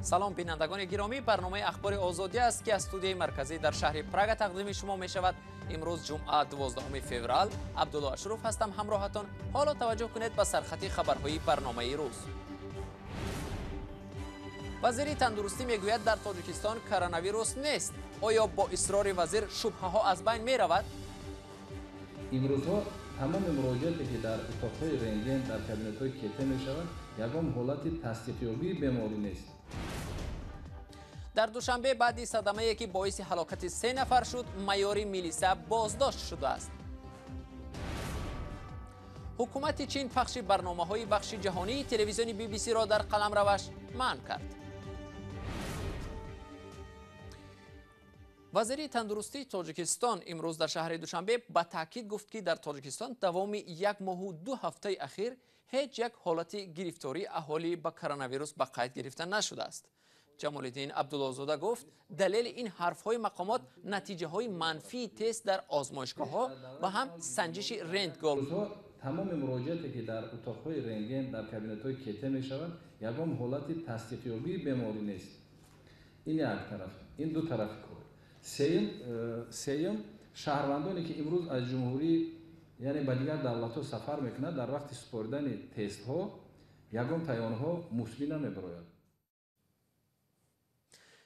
سلام بینندگان گرامی، برنامه اخبار آزادی است که از استودیوی مرکزی در شهر پراگ تقدیم شما می شود. امروز جمعه 12 فوریه، عبدالله اشرف هستم همراهتان. حالا توجه کنید به سرخط خبرهای برنامه روز. وزیر تندرستی میگوید در تاجیکستان کرونا ویروس نیست. آیا با اصرار وزیر شبهه ها از بین می رود؟ امروزها تمام مراجعاتی که در اتاق‌های رنگین در کابینت‌های کیته می‌شوند یگان حالت تصدیق‌یابی بیماری نیست. در دوشنبه بعدی صدمه‌ای که باعث هلاکت 3 نفر شد، مایور میلیسا بازداشت شده است. حکومت چین پخش برنامه‌های بخش جهانی تلویزیون BBC را در قلمروش منع کرد. وزیر تندرستی تاجیکستان امروز در شهر دوشنبه با تاکید گفت که در تاجیکستان دوام 1 ماه و 2 هفته اخیر هیچ یک حالت گرفتاری اهالی با کرونا ویروس به قید گرفته نشده است. جمال الدین عبدالله‌زاده گفت دلیل این حرف‌های مقامات نتیجه‌های منفی تست در آزمایشگاه‌ها و هم سنجش رنتگن. تمام مراجعاتی که در اتاق‌های رنگین در کابینت‌های کیته می‌شوند یگان حالت تصدیق‌یابی بیماری نیست. این یک طرف، این دو طرف کار. سیم شهروندانی که امروز از جمهوری یعنی به دیگر دولت‌ها سفر میکنند در وقت سپردن تست‌ها یگان پیام‌ها مثبت نمی‌براید.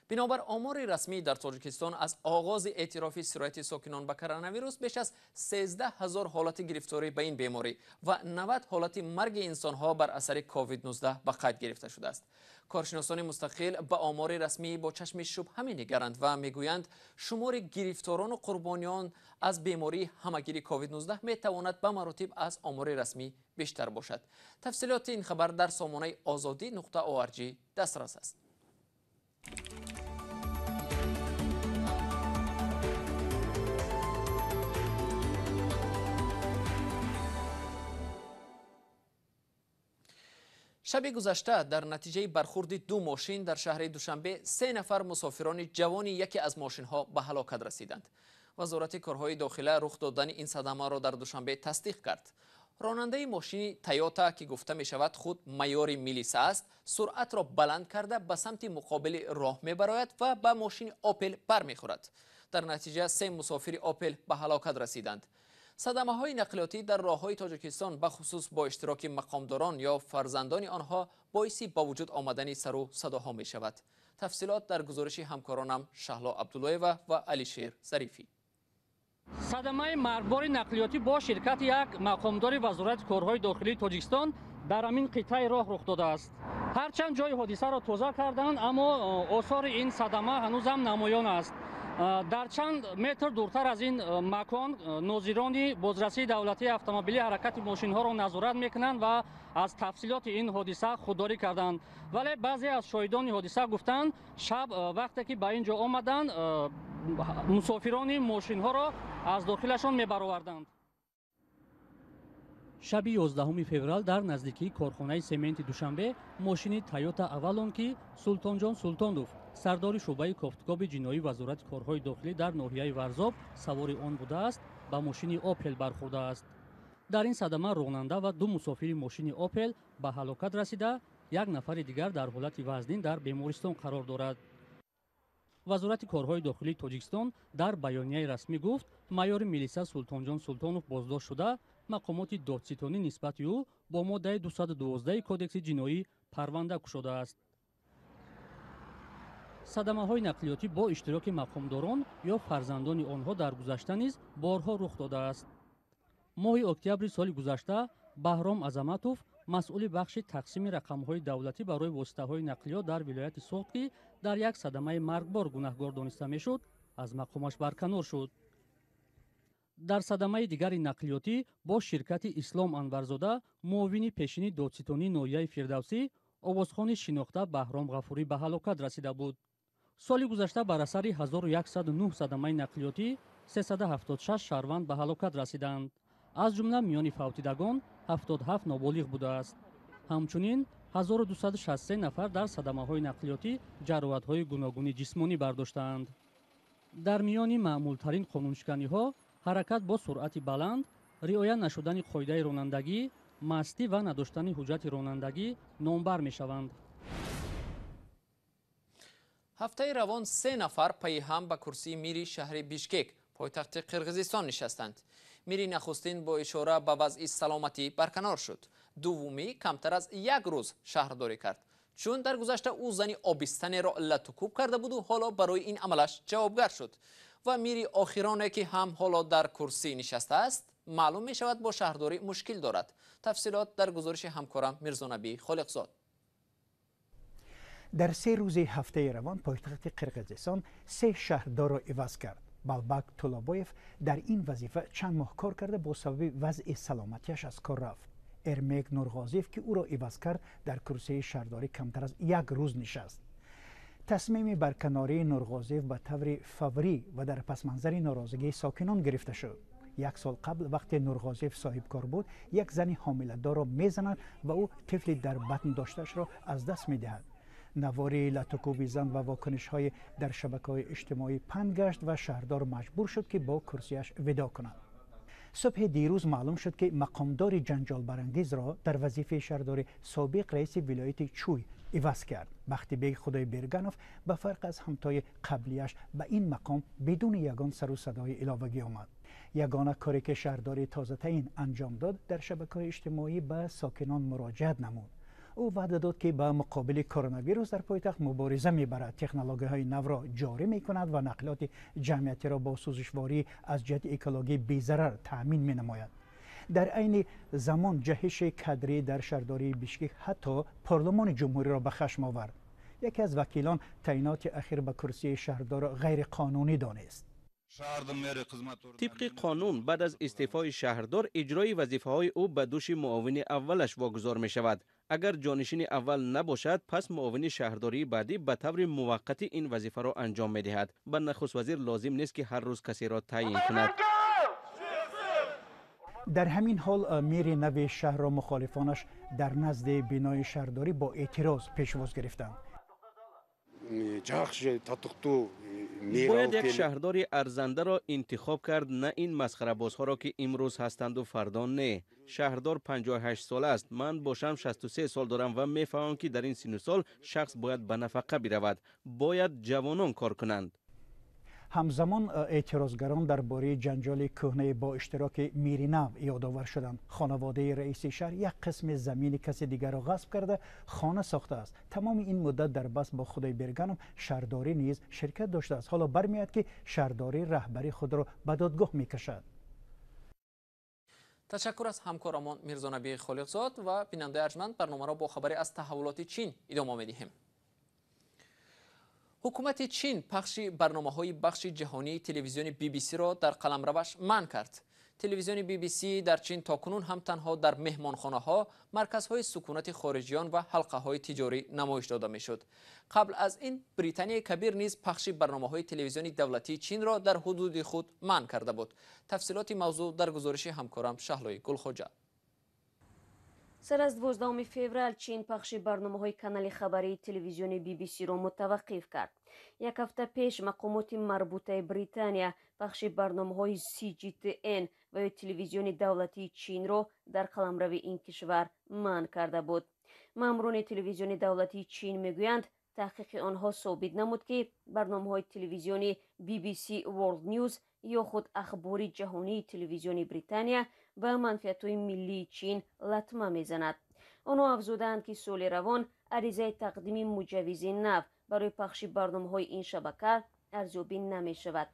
بنابر آمار رسمی در تاجیکستان از آغاز اعتراف سرایت ساکنان به کرونا ویروس بیش از 13,000 حالت گرفتاری به این بیماری و 90 حالت مرگ انسان‌ها بر اثر کووید 19 به قید گرفته شده است. کارشناسان مستقل به آمار رسمی با چشم شبهه می‌نگرند و میگویند شمار گرفتاران و قربانیان از بیماری همهگیری کووید 19 میتواند به مراتب از آمار رسمی بیشتر باشد. تفصیلات این خبر در سامانه azadi.org دسترس است. شب گذشته در نتیجه برخورد 2 ماشین در شهر دوشنبه 3 نفر مسافران جوان یکی از ماشین ها به هلاکت رسیدند. وزارت کارهای داخله رخ دادن این صدمه را در دوشنبه تصدیق کرد. راننده ماشین تویوتا که گفته می شود خود مایور میلیسا است، سرعت را بلند کرده به سمت مقابل راه می براید و به ماشین آپل برمیخورد. در نتیجه 3 مسافر آپل به هلاکت رسیدند. صدمه های نقلیاتی در راه های تاجیکستان به خصوص با اشتراک مقامداران یا فرزندان آنها باعث با وجود آمدن سر و صداها می شود. تفصیلات در گزارش همکارانم شهلا عبداللهیوه و علیشیر ظریفی. صدمه مرگبار نقلیاتی با شرکت یک مقامدار وزارت کارهای داخلی تاجیکستان در همین قطعه راه رخ داده است. هرچند جای حادثه را توضیح کردند اما آثار این صدمه هنوز هم نمایان است. در چند متر دورتر از این مکان ناظران بازرسی دولتی اتومبیلی حرکت ماشین ها را نظارت میکنند و از تفصیلات این حادثه خودداری کردند. ولی بعضی از شاهدان حادثه گفتند شب وقتی که به اینجا آمدند مسافران ماشین ها را از داخلشان میبرآوردند. شب 11 فوریه در نزدیکی کارخانه سمنت دوشنبه ماشین تویوتا اولون که سلطان جان سلطانوف سردار شعبه کافتگاب جنایی وزارت کارهای داخلی در ناحیه ورزاب سوار آن بوده است با ماشین آپل برخورده است. در این صدمه راننده و 2 مسافر ماشین آپل به هلاکت رسیده، 1 نفر دیگر در حالت وزنین در بیمارستان قرار دارد. وزارت کارهای داخلی تاجیکستان در بیانیه رسمی گفت مایور میلیسا سلطان جان سلطانوف بازداشت شده، مقامات دادستانی نسبت او با ماده 212 کودکس جنایی پرونده گشوده است. صدمه های نقلیاتی با اشتراک مقامداران یا فرزندان آنها در گذشته نیز بارها رخ داده است. ماه اکتبر سال گذشته بهرام عظمتوف مسئول بخش تقسیم رقم‌های دولتی برای واسطه‌های نقلیات در ولایت سوخت که در یک صدمه مرگبار گناهکار دانسته میشد از مقامش برکنار شد. در صدمه دیگر نقلیاتی با شرکت اسلام انورزاده معاون پیشین دادستانی ناحیه فردوسی آوازخوان شناخته بهرام غفوری به هلاکت رسیده بود. سال گذشته بر اثر 1109 صدمه نقلیاتی 376 شهروند به هلاکت رسیدند. از جمله میان فوتیدگان 77 نابالغ بوده است. همچنین 1263 نفر در صدمه‌های نقلیاتی جراحت‌های گوناگون جسمانی برداشتند. در میان معمول‌ترین قانونشکنی‌ها حرکت با سرعت بلند، رعایت نشدن قاعده رانندگی، مستی و نداشتن حجت رانندگی نامبر می‌شوند. هفته روان 3 نفر پی هم به کرسی میری شهر بیشکک پایتخت قرقیزستان نشستند. میری نخستین با اشاره به وضع سلامتی برکنار شد. دومی کمتر از 1 روز شهرداری کرد، چون در گذشته او زنی آبستن را لطوکوب کرده بود و حالا برای این عملش جوابگر شد. و میری آخرانه که هم حالا در کرسی نشسته است معلوم می شود با شهرداری مشکل دارد. تفصیلات در گزارش همکارم میرزانبی خالقزاد. در 3 روز هفته روان پایتخت قرقیزستان 3 شهردار را عوض کرد. بالباک طولابویف در این وظیفه چند ماه کار کرده با سبب وضع سلامتیش از کار رفت. ارمیک نورغازیف که او را عوض کرد در کرسی شهرداری کمتر از 1 روز نشست. تصمیم برکناری نورغازیف به طور فوری و در پس منظر ناراضگی ساکنان گرفته شد. 1 سال قبل وقتی نورغازیف صاحب کار بود، یک زن حامله‌دار را میزند و او طفلی در بطن داشتهش را از دست میدهد. نواری لطوکوبی زن و واکنش های در شبکه‌های اجتماعی پهن گشت و شهردار مجبور شد که با کرسیش وداع کند. صبح دیروز معلوم شد که مقامدار جنجال برانگیز را در وظیفه شهرداری سابق رئیس ولایت چوی عوض کرد. بختیبگ خدای برگانوف به فرق از همتای قبلیش به این مقام بدون یگان سر و صدای علاوگی آمد. یگانه کاری که شهرداری تازه تعیین انجام داد در شبکه‌های اجتماعی به ساکنان مراجعت نمود. او وعده داد که با مقابل کرونا ویروس در پایتخت مبارزه میبرد، تکنولوژی‌های نو را جاری میکند و نقلات جمعیتی را با سوزشواری از جهت اکولوژی بی‌ضرر تأمین مینماید. در عین زمان جهش کادری در شهرداری بیشکک حتی پارلمان جمهوری را به خشم آورد. یکی از وکیلان تعیینات اخیر به کرسی شهردار غیر قانونی دانست. طبق قانون بعد از استعفای شهردار اجرای وظیفه‌های او به دوش معاون اولش واگذار می شود. اگر جانشین اول نباشد پس معاون شهرداری بعدی به طور موقتی این وظیفه را انجام می دهد. به نخست وزیر لازم نیست که هر روز کسی را تعیین کند. در همین حال میر نو شهر را مخالفانش در نزد بینای شهرداری با اعتراض پیشواز گرفتند. باید یک شهردار ارزنده را انتخاب کرد، نه این مسخره بازها را که امروز هستند و فردا نه. شهردار 58 سال است، من باشم 63 سال دارم و میفهمم که در این سن و سال شخص باید به نفقه برود. باید جوانان کار کنند. همزمان اعتراضگران درباره جنجال کهنه با اشتراک میرینو یادآور شدند. خانواده رئیس شهر یک قسم زمین کسی دیگر را غصب کرده خانه ساخته است. تمام این مدت در بحث با خدای برگانم شهرداری نیز شرکت داشته است. حالا برمیاد که شهرداری رهبری خود را به دادگاه میکشد. تشکر از همکارمان میرزانبی خالقزاد و بیننده ارجمند. برنامه را با خبری از تحولات چین ادامه میدهیم. حکومت چین پخش برنامه‌های بخش جهانی تلویزیون BBC را در قلمروش منع کرد. تلویزیون BBC در چین تاکنون هم تنها در مهمانخانه‌ها، مرکزهای سکونت خارجیان و حلقه‌های تجاری نمایش داده می‌شد. قبل از این بریتانیای کبیر نیز پخش برنامه‌های تلویزیونی دولتی چین را در حدود خود منع کرده بود. تفصیلات موضوع در گزارش همکارم شهلای گلخوجه. سر از 12 فوریه چین پخش برنامه‌های کانال خبری تلویزیونی BBC را متوقف کرد. یک هفته پیش مقامات مربوطه بریتانیا پخش برنامه‌های CGTN و تلویزیون دولتی چین را در قلمرو این کشور منع کرده بود. ماموران تلویزیون دولتی چین میگویند تحقیق آنها ثابت نمود که برنامه‌های تلویزیونی BBC World News یا خود اخبار جهانی تلویزیون بریتانیا و منفعت‌های ملی چین لطمه میزند. آنها افزودند که سال روان عریضه تقدیم مجوز نو برای پخش برنامه‌های این شبکه ارزیابی نمی شود.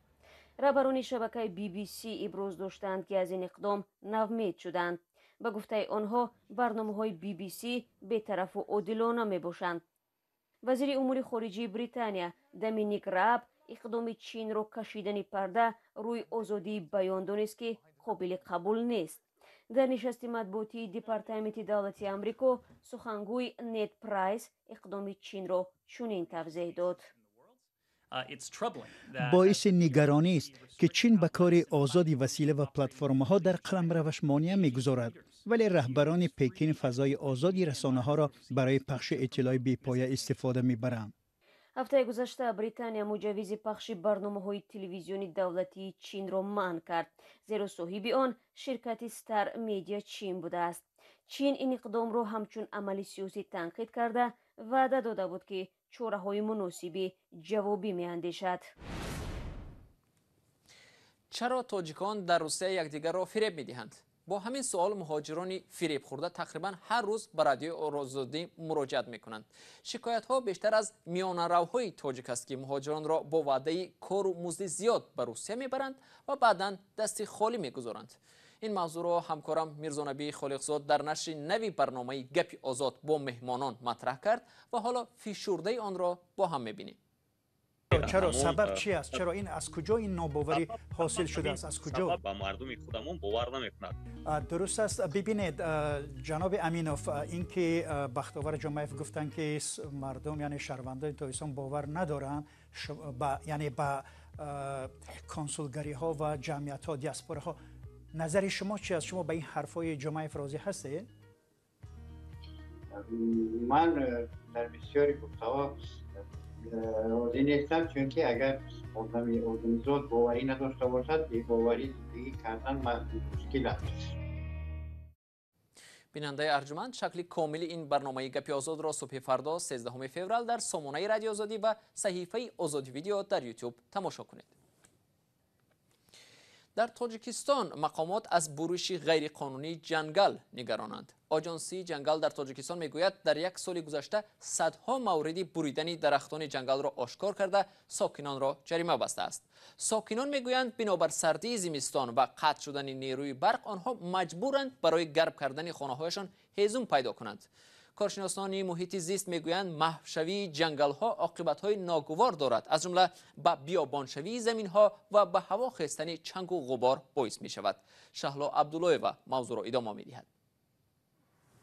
رهبران شبکه BBC ابراز داشتند که از این اقدام نومید شدند. به گفته آنها برنامه‌های BBC بی‌طرف و عادلانه می باشند. وزیر امور خارجه بریتانیا دامینیک راب اقدام چین را کشیدن پرده روی آزادی بیان دانست که قابل قبول نیست. در نشست مطبوعاتی دپارتمنت دولتی آمریکا سخنگوی نید پرایس اقدام چین را چنین توضیح داد. باعث نگرانی است که چین به کار آزادی وسیله و پلتفرم‌ها در قلمروش مانع می‌گذارد، ولی رهبران پکین فضای آزادی رسانه‌ها را برای پخش اطلاع بی‌پایه استفاده می‌برند. هفته گذشته بریتانیا مجوز پخش برنامه‌های تلویزیونی دولتی چین را منع کرد، زیرا صاحب آن شرکت ستار میدیا چین بوده است. چین این اقدام را همچون عملی سیاسی تنقید کرده وعده داده بود که چاره‌های مناسبی جوابی می‌اندیشد. چرا تاجیکان در روسیه یکدیگر را فریب می‌دهند؟ با همین سوال مهاجران فریب خورده تقریبا هر روز به رادیو آزادی مراجعت می‌کنند. شکایت‌ها بیشتر از میانه‌روهای تاجیک است که مهاجران را با وعده کار و مزد زیاد به روسیه می‌برند و بعداً دست خالی می‌گذارند. این موضوع را همکارم میرزا نبی خالقزاد در نشر نوی برنامه گپ آزاد با مهمانان مطرح کرد و حالا فیشورده آن را با هم می‌بینیم. چرا سبب چی است؟ چرا این از کجا این ناباوری حاصل شده است؟ از کجا؟ با مردم خودمون باور نمیکنند. درست است. ببینید جناب امینوف، اینکه بختاور جمعیف گفتن که مردم یعنی شهروندان تاجیکستان باور ندارن یعنی با کنسولگری ها و جمعیت ها دیاسپورا ها، نظر شما چی است؟ شما به این حرفای جمعیف راضی هستید؟ من در بسیاری گفته‌ها راضی نیستم، چون که اگر ارگانیزات باوری نداشته باشد بی باوری زندگی کردن مشکل است. بیننده ارجمند، شکل کامل این برنامه گپ آزاد را صبح فردا 13 فوریه در سامانه رادیو آزادی و صحیفه آزادی ویدیو در یوتیوب تماشا کنید. در تاجیکستان مقامات از بروش غیرقانونی جنگل نگرانند. آژانسی جنگل در تاجیکستان میگوید در یک سال گذشته صدها مورد بریدن درختان جنگل را آشکار کرده ساکنان را جریمه بسته است. ساکنان میگویند بنابر سردی زمستان و قطع شدن نیروی برق آنها مجبورند برای گرم کردن خانه‌هایشان هیزم پیدا کنند. کارشناسان محیط زیست میگویند محوشوی جنگل ها عاقبت‌های ناگوار دارد، از جمله به بیابانشوی زمین ها و به هوا خیستن چنگ و غبار باعث می شود. شهلا عبدالله و موضوع را ادامه می دهد.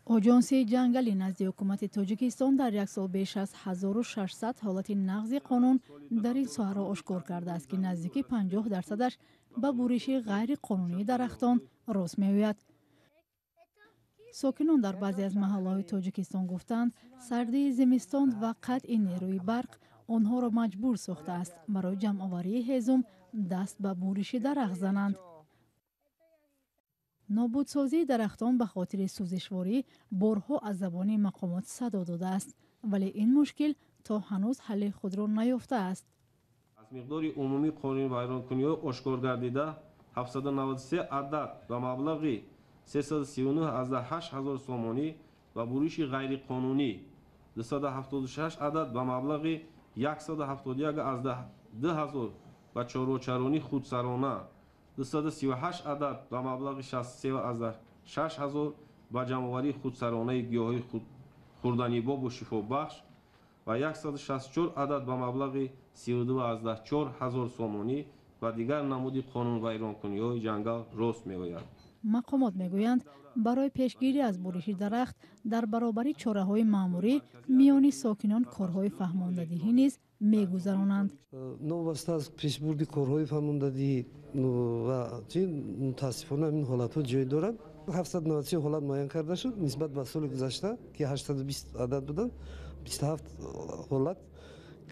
آژانسی جنگلی نزد حکومت تاجیکستان در یک سال بیش از 1600 حالت نقض قانون در این ساحه را آشکار کرده است که نزدیک 50% به بریش غیر قانونی درختان راست می‌آید. ساکنان در بعضی از محله‌های تاجیکستان گفتند سردی زمستان و قطع نیروی برق آنها را مجبور ساخته است برای جمع‌آوری هیزم دست به بریش درخت زنند. نابودسازی درختان به خاطر سوزشواری بارها از زبان مقامات صدا داده است، ولی این مشکل تا هنوز حل خود را نیافته است. از مقدار عمومی قانون ویرانکنی‌ها آشکار گردیده 793 عدد و مبلغ 339,800 سومانی و بروش غیر قانونی 276 عدد و مبلغ 171,000 و چارونی خودسرانه 238 عدد و مبلغ 63,600 و جمع‌آوری خودسرانه گیاهی خوردنی باب و شفا بخش و 164 عدد و مبلغ 32,400 سومانی و دیگر نمود قانون ویرانکنی‌های جنگل راست می‌آید. مقامات میگویند برای پیشگیری از بریش درخت در برابر چاره‌های مأموری میان ساکنان کارهای فهماندهی نیز میگذرانند. نوبسته از پیشبرد کارهای فهماندهی و متاسفانه این حالت‌ها جای دارد. 793 حالت معین کرده شد نسبت به سال گذشته که 820 عدد بودند، 27 حالت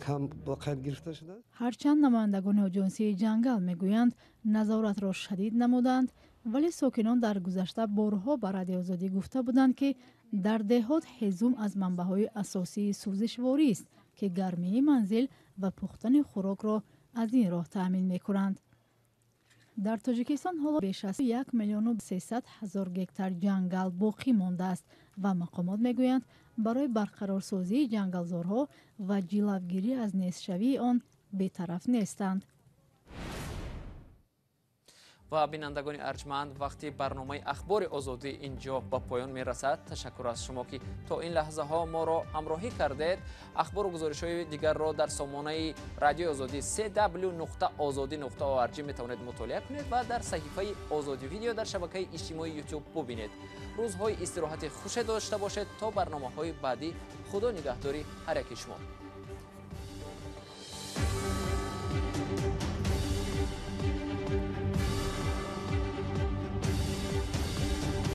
کم با قید گرفته شده. هرچند نمایندگان آژانسی جنگل میگویند نظارت را شدید نمودند، ولی ساکنان در گذشته بارها به رادیو آزادی گفته بودند که در دهات هیزم از منبع‌های اساسی سوزشواری است که گرمی منزل و پختن خوراک را از این راه تأمین می‌کنند. در تاجیکستان حالا بیش از 1,300,000 گکتار جنگل باقی مانده است و مقامات میگویند برای برقرارسازی جنگلزارها و جلوگیری از نیست‌شوی آن بی‌طرف نیستند. و بینندگان ارجمند، وقتی برنامه اخبار آزادی اینجا به پایان می رسد. تشکر از شما که تا این لحظه ها ما را همراهی کردید. اخبار و گزارش های دیگر را در سامانه رادیو آزادی www.azadi.org می توانید مطالعه کنید و در صحیفه آزادی ویدیو در شبکه اجتماعی یوتیوب ببینید. روزهای استراحت خوش داشته باشید تا برنامه های بعدی. خدا نگهداری هر یک شما.